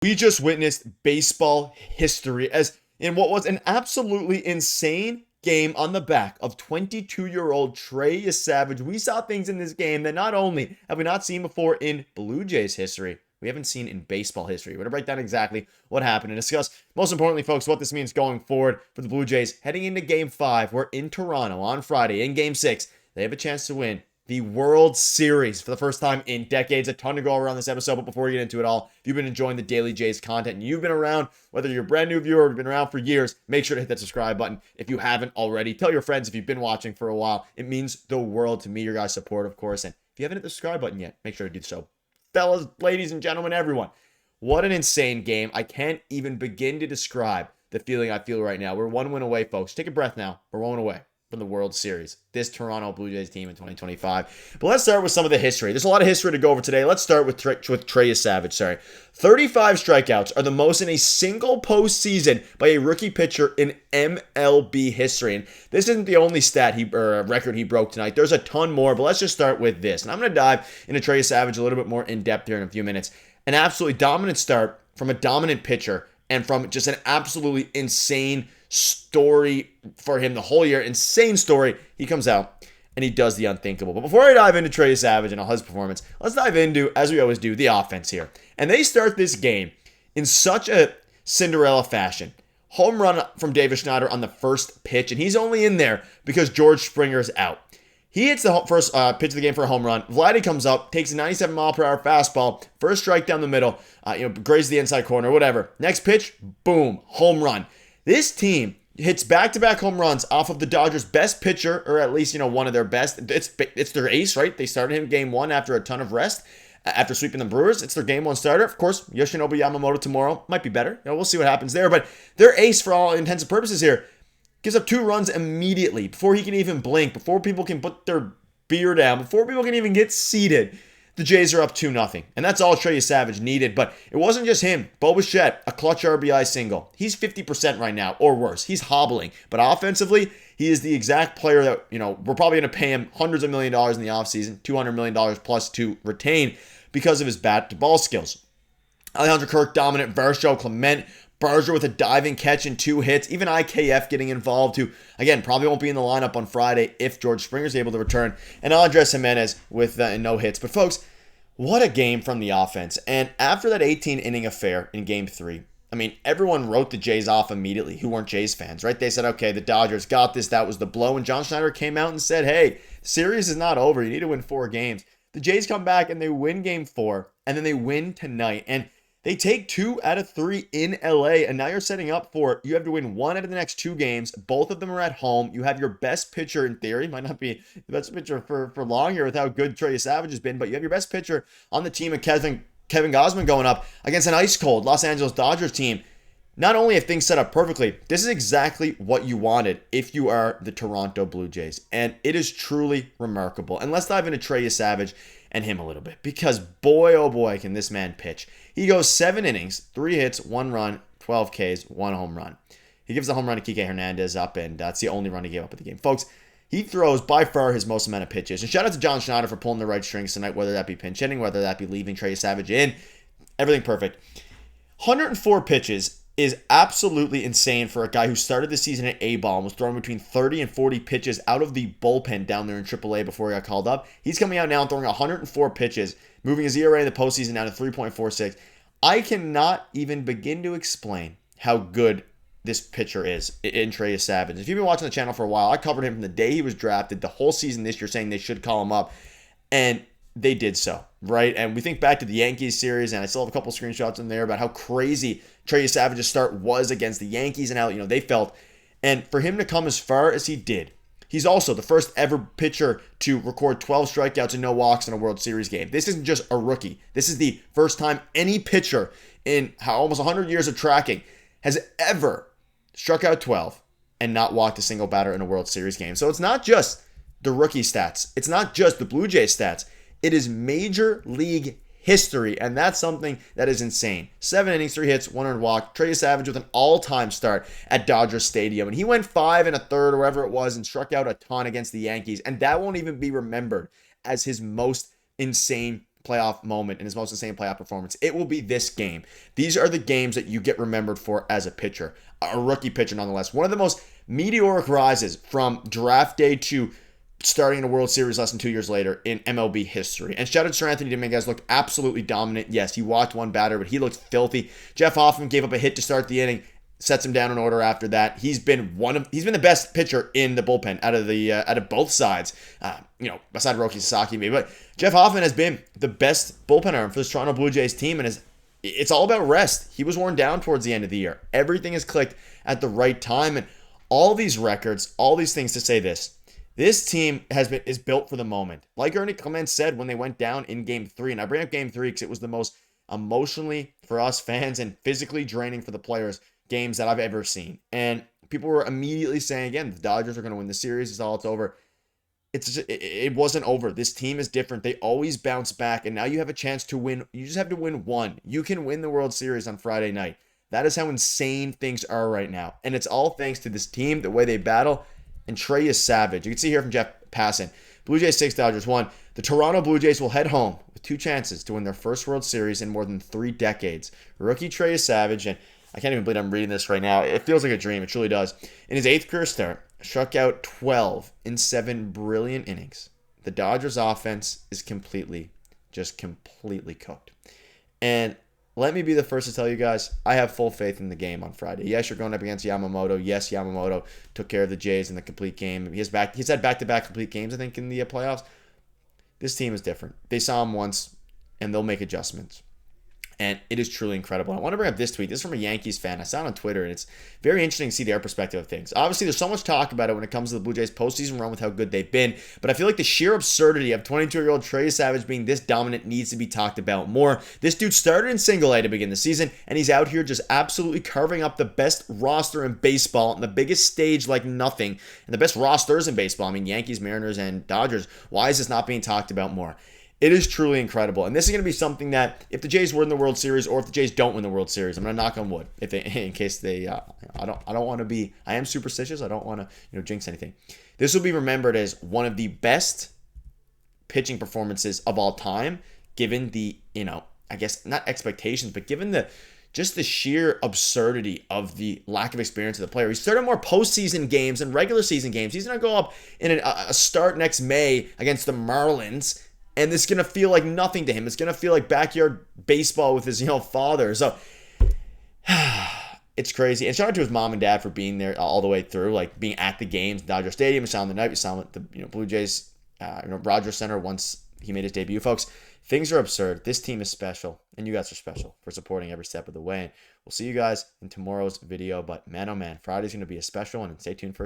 We just witnessed baseball history as in what was an absolutely insane game on the back of 22-year-old Trey Yesavage. We saw things in this game that not only have we not seen before in Blue Jays history, we haven't seen in baseball history. We're going to break down exactly what happened and discuss, most importantly, folks, what this means going forward for the Blue Jays heading into Game 5. We're in Toronto on Friday in Game 6. They have a chance to win the World Series for the first time in decades. A ton to go over on this episode, but before we get into it all, if you've been enjoying the Daily Jays content and you've been around, whether you're a brand new viewer or been around for years, make sure to hit that subscribe button if you haven't already. Tell your friends if you've been watching for a while. It means the world to me, your guys' support, of course. And if you haven't hit the subscribe button yet, make sure to do so. Fellas, ladies and gentlemen, everyone, what an insane game. I can't even begin to describe the feeling I feel right now. We're one win away, folks. Take a breath now. We're one win away from the World Series, this Toronto Blue Jays team in 2025. But let's start with some of the history. There's a lot of history to go over today. Let's start with Trey Yesavage. 35 strikeouts are the most in a single postseason by a rookie pitcher in MLB history. And this isn't the only record he broke tonight. There's a ton more, but let's just start with this. And I'm going to dive into Trey Yesavage a little bit more in depth here in a few minutes. An absolutely dominant start from a dominant pitcher and from just an absolutely insane story for him the whole year. Insane story. He comes out and he does the unthinkable. But before I dive into Trey Yesavage and all his performance, let's dive into, as we always do, the offense here. And they start this game in such a Cinderella fashion. Home run from David Schneider on the first pitch, and he's only in there because George Springer's out. He hits the first pitch of the game for a home run. Vladdy comes up, takes a 97-mile-per-hour fastball, first strike down the middle, grazes the inside corner, whatever. Next pitch, boom, home run. This team hits back-to-back home runs off of the Dodgers' best pitcher, or at least, one of their best. It's their ace, right? They started him game 1 after a ton of rest, after sweeping the Brewers. It's their game 1 starter. Of course, Yoshinobu Yamamoto tomorrow might be better. We'll see what happens there. But their ace, for all intents and purposes here, gives up 2 runs immediately before he can even blink, before people can put their beer down, before people can even get seated. The Jays are up 2-0. And that's all Trey Yesavage needed. But it wasn't just him. Bichette, a clutch RBI single. He's 50% right now, or worse. He's hobbling. But offensively, he is the exact player that, we're probably going to pay him hundreds of million dollars in the offseason, $200 million plus to retain because of his bat-to-ball skills. Alejandro Kirk dominant, Varsho, Clement, Barger with a diving catch and 2 hits. Even IKF getting involved, who, again, probably won't be in the lineup on Friday if George Springer's able to return. And Andres Jimenez with no hits. But, folks, what a game from the offense. And after that 18-inning affair in Game 3, everyone wrote the Jays off immediately who weren't Jays fans, right? They said, okay, the Dodgers got this. That was the blow. And John Schneider came out and said, hey, the series is not over. You need to win 4 games. The Jays come back and they win Game 4. And then they win tonight. And they take 2 out of 3 in LA, and now you're setting up for, you have to win 1 out of the next 2 games. Both of them are at home. You have your best pitcher, in theory, might not be the best pitcher for long here with how good Trey Yesavage has been, but you have your best pitcher on the team, and Kevin Gausman going up against an ice-cold Los Angeles Dodgers team. Not only have things set up perfectly, this is exactly what you wanted if you are the Toronto Blue Jays, and it is truly remarkable. And let's dive into Trey Yesavage and him a little bit, because boy, oh boy, can this man pitch. He goes 7 innings, 3 hits, 1 run, 12 Ks, 1 home run. He gives the home run to Kike Hernandez up, and that's the only run he gave up at the game. Folks, he throws by far his most amount of pitches. And shout out to John Schneider for pulling the right strings tonight, whether that be pinch hitting, whether that be leaving Trey Yesavage in. Everything perfect. 104 pitches is absolutely insane for a guy who started the season at A-ball and was throwing between 30 and 40 pitches out of the bullpen down there in AAA before he got called up. He's coming out now and throwing 104 pitches, moving his ERA in the postseason down to 3.46. I cannot even begin to explain how good this pitcher is in Trey Yesavage. If you've been watching the channel for a while, I covered him from the day he was drafted, the whole season this year, saying they should call him up, and they did so, right? And we think back to the Yankees series, and I still have a couple screenshots in there about how crazy Trey Yesavage's start was against the Yankees and how, they felt. And for him to come as far as he did, he's also the first ever pitcher to record 12 strikeouts and no walks in a World Series game. This isn't just a rookie. This is the first time any pitcher in almost 100 years of tracking has ever struck out 12 and not walked a single batter in a World Series game. So it's not just the rookie stats. It's not just the Blue Jays stats. It is major league history, and that's something that is insane. 7 innings, 3 hits, 1 earned walk. Trey Yesavage with an all-time start at Dodger Stadium, and he went 5 1/3 or whatever it was and struck out a ton against the Yankees, and that won't even be remembered as his most insane playoff moment and his most insane playoff performance, it will be this game. These are the games that you get remembered for as a pitcher, a rookie pitcher nonetheless. One of the most meteoric rises from draft day to starting in a World Series less than 2 years later in MLB history. And shout out to Anthony Dominguez, looked absolutely dominant. Yes, he walked one batter, but he looked filthy. Jeff Hoffman gave up a hit to start the inning, sets him down in order after that. He's been the best pitcher in the bullpen out of both sides. Beside Roki Sasaki maybe, but Jeff Hoffman has been the best bullpen arm for the Toronto Blue Jays team, and it's all about rest. He was worn down towards the end of the year. Everything has clicked at the right time, and all these records, all these things to say this. This team is built for the moment. Like Ernie Clement said when they went down in Game 3, and I bring up Game 3 because it was the most emotionally for us fans and physically draining for the players games that I've ever seen. And people were immediately saying, again, the Dodgers are going to win the series. It's over. It wasn't over. This team is different. They always bounce back, and now you have a chance to win. You just have to win one. You can win the World Series on Friday night. That is how insane things are right now. And it's all thanks to this team, the way they battle, and Trey Yesavage. You can see here from Jeff Passan. Blue Jays 6, Dodgers 1. The Toronto Blue Jays will head home with 2 chances to win their first World Series in more than 3 decades. Rookie Trey Yesavage, and I can't even believe I'm reading this right now. It feels like a dream. It truly does. In his 8th career start, struck out 12 in 7 brilliant innings. The Dodgers offense is completely cooked. And let me be the first to tell you guys, I have full faith in the game on Friday. Yes, you're going up against Yamamoto. Yes, Yamamoto took care of the Jays in the complete game. He's had back-to-back complete games, I think, in the playoffs. This team is different. They saw him once, and they'll make adjustments. And it is truly incredible. I want to bring up this tweet. This is from a Yankees fan. I saw it on Twitter, and it's very interesting to see their perspective of things. Obviously, there's so much talk about it when it comes to the Blue Jays' postseason run with how good they've been, but I feel like the sheer absurdity of 22-year-old Trey Yesavage being this dominant needs to be talked about more. This dude started in single-A to begin the season, and he's out here just absolutely carving up the best roster in baseball on the biggest stage like nothing, and the best rosters in baseball. I mean, Yankees, Mariners, and Dodgers. Why is this not being talked about more? It is truly incredible. And this is going to be something that if the Jays win the World Series or if the Jays don't win the World Series, I'm going to knock on wood in case they I don't want to be, I am superstitious. I don't want to, jinx anything. This will be remembered as one of the best pitching performances of all time, given the, I guess not expectations, but given the sheer absurdity of the lack of experience of the player. He started more postseason games than regular season games. He's going to go up in a start next May against the Marlins, and it's going to feel like nothing to him. It's going to feel like backyard baseball with his, father. So it's crazy. And shout out to his mom and dad for being there all the way through, like being at the games, Dodger Stadium. We saw him the night. We saw him at the Blue Jays, Rogers Center once he made his debut. Folks, things are absurd. This team is special, and you guys are special for supporting every step of the way. And we'll see you guys in tomorrow's video. But man, oh man, Friday's going to be a special one, and stay tuned for